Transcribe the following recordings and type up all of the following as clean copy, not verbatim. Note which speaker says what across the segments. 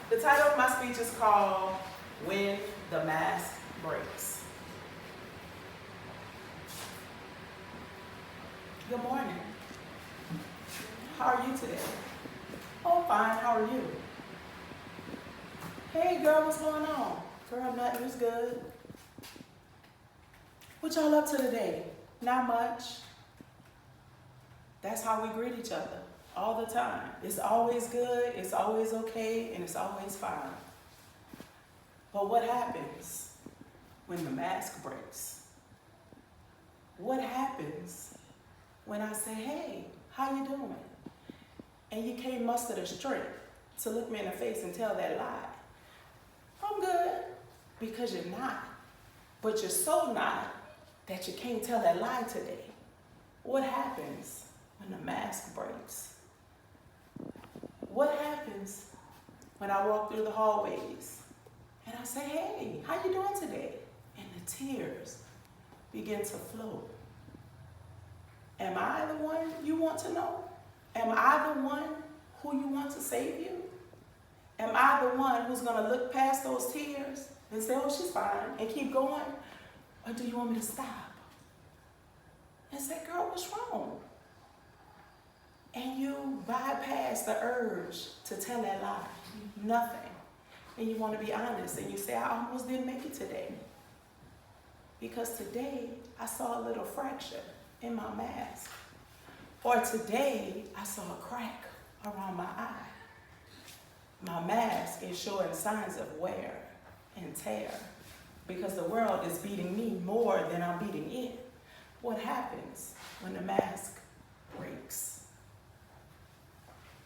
Speaker 1: The title of my speech is called When the Mask Breaks. Good morning. How are you today? Oh, fine. How are you? Hey, girl, what's going on? Girl, nothing is good. What y'all up to today? Not much. That's how we greet each other all the time. It's always good, it's always okay, and it's always fine. But what happens when the mask breaks? What happens when I say, hey, how you doing? And you can't muster the strength to look me in the face and tell that lie. I'm good, because you're not. But you're so not that you can't tell that lie today. What happens when the mask breaks? What happens when I walk through the hallways and I say, hey, how you doing today? And the tears begin to flow. Am I the one you want to know? Am I the one who you want to save you? Am I the one who's going to look past those tears and say, oh, she's fine, and keep going? Or do you want me to stop and say, girl, what's wrong? And you bypass the urge to tell that lie, nothing. And you want to be honest, and you say, I almost didn't make it today. Because today, I saw a little fracture in my mask. Or today, I saw a crack around my eye. My mask is showing signs of wear and tear because the world is beating me more than I'm beating it. What happens when the mask breaks?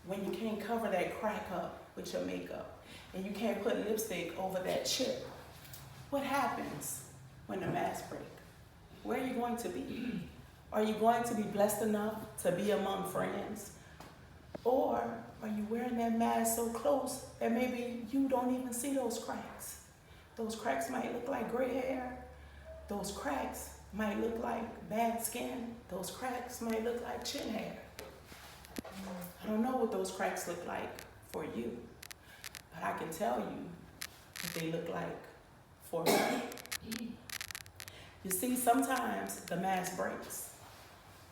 Speaker 1: When you can't cover that crack up with your makeup and you can't put lipstick over that chip? What happens when the mask breaks? Where are you going to be? Are you going to be blessed enough to be among friends? Or are you wearing that mask so close that maybe you don't even see those cracks? Those cracks might look like gray hair. Those cracks might look like bad skin. Those cracks might look like chin hair. I don't know what those cracks look like for you, but I can tell you what they look like for me. You see, sometimes the mask breaks.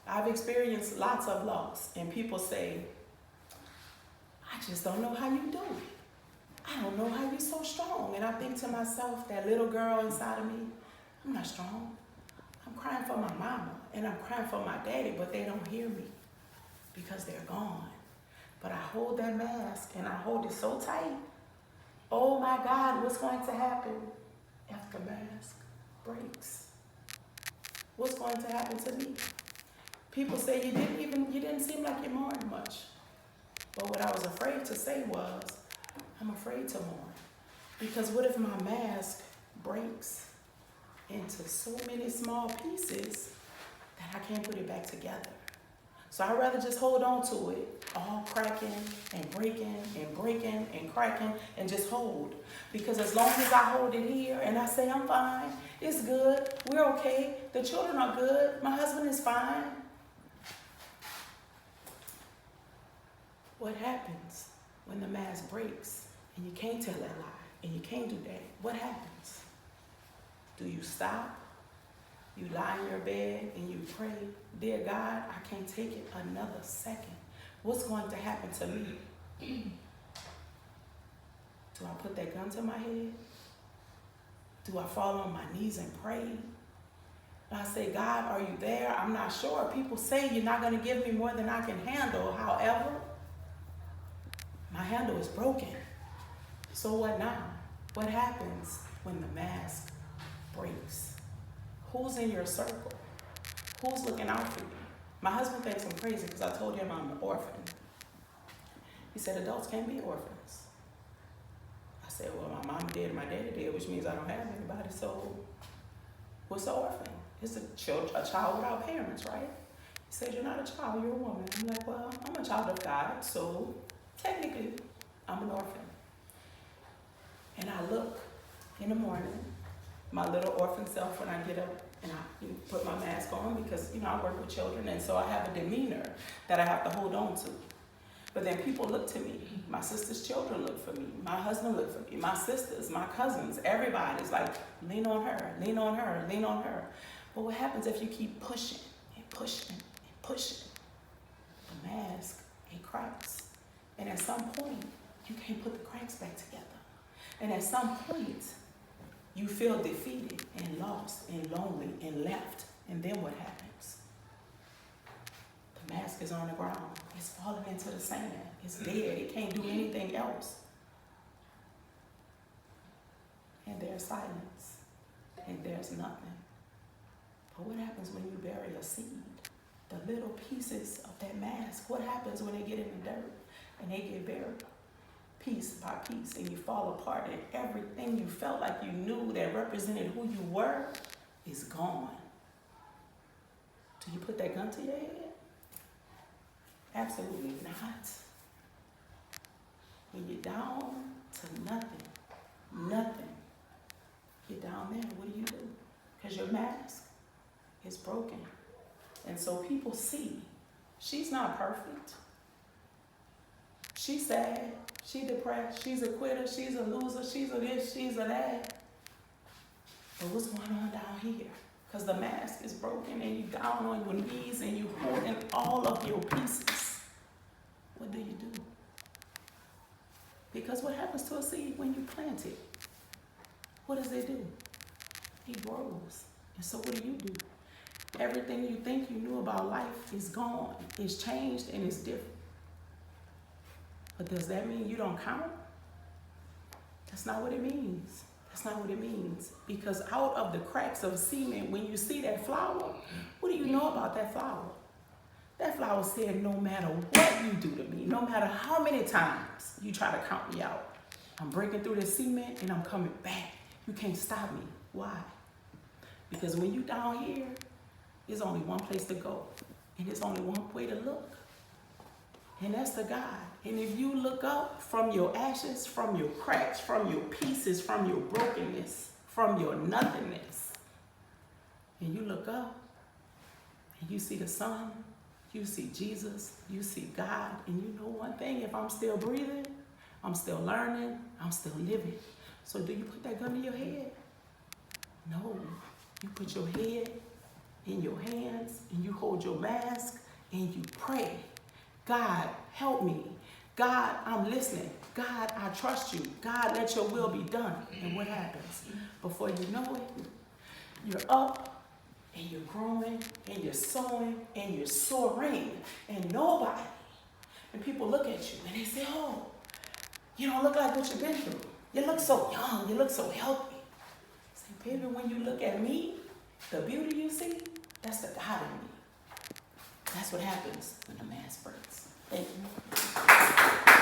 Speaker 1: I've experienced lots of loss, and people say, I just don't know how you do it. I don't know how you're so strong. And I think to myself, that little girl inside of me, I'm not strong. I'm crying for my mama, and I'm crying for my daddy, but they don't hear me because they're gone. But I hold that mask, and I hold it so tight. Oh my God, what's going to happen if the mask breaks? What's going to happen to me? People say you didn't seem like you mourned much. But what I was afraid to say was, I'm afraid to mourn. Because what if my mask breaks into so many small pieces that I can't put it back together? So I'd rather just hold on to it, all cracking and breaking and breaking and cracking, and just hold. Because as long as I hold it here and I say I'm fine, it's good, we're okay, the children are good, my husband is fine. What happens when the mask breaks and you can't tell that lie and you can't do that? What happens? Do you stop? You lie in your bed and you pray, dear God, I can't take it another second. What's going to happen to me? Do I put that gun to my head? Do I fall on my knees and pray? Do I say, God, are you there? I'm not sure. People say you're not going to give me more than I can handle. However, my handle is broken. So what now? What happens when the mask breaks? Who's in your circle? Who's looking out for you? My husband thinks I'm crazy because I told him I'm an orphan. He said adults can't be orphans. I said, well, my mom did, my daddy did, which means I don't have anybody. So what's an orphan? It's a child without parents, right? He said, you're not a child, you're a woman. I'm like, well, I'm a child of God, so technically I'm an orphan. And I look in the morning, my little orphan self, when I get up and I put my mask on because, I work with children, and so I have a demeanor that I have to hold on to. But then people look to me. My sister's children look for me. My husband look for me. My sisters, my cousins, everybody's like, lean on her, lean on her, lean on her. But what happens if you keep pushing and pushing and pushing? The mask, it cracks. And at some point, you can't put the cracks back together. And at some point, you feel defeated and lost and lonely and left. And then what happens? The mask is on the ground. It's falling into the sand. It's dead. It can't do anything else. And there's silence. And there's nothing. But what happens when you bury a seed? The little pieces of that mask, what happens when they get in the dirt and they get buried? Piece by piece, and you fall apart, and everything you felt like you knew that represented who you were is gone. Do you put that gun to your head? Absolutely not. When you're down to nothing, you're down there, what do? Because your mask is broken. And so people see, she's not perfect. She's sad, she's depressed, she's a quitter, she's a loser, she's a this, she's a that. But what's going on down here? Because the mask is broken and you're down on your knees and you're holding all of your pieces. What do? Because what happens to a seed when you plant it? What does it do? It grows. And so what do? Everything you think you knew about life is gone. It's changed and it's different. But does that mean you don't count? That's not what it means. That's not what it means. Because out of the cracks of cement, when you see that flower, what do you know about that flower? That flower said, no matter what you do to me, no matter how many times you try to count me out, I'm breaking through the cement and I'm coming back. You can't stop me. Why? Because when you down here, there's only one place to go. And there's only one way to look. And that's to God. And if you look up from your ashes, from your cracks, from your pieces, from your brokenness, from your nothingness, and you look up and you see the sun, you see Jesus, you see God, and you know one thing, if I'm still breathing, I'm still learning, I'm still living. So do you put that gun to your head? No. You put your head in your hands and you hold your mask and you pray. God, help me. God, I'm listening. God, I trust you. God, let your will be done. And what happens? Before you know it, you're up and you're growing and you're sowing and you're soaring. And nobody, and people look at you and they say, oh, you don't look like what you've been through. You look so young. You look so healthy. I say, baby, when you look at me, the beauty you see, that's the God in me. That's what happens when the mask breaks. Thank you.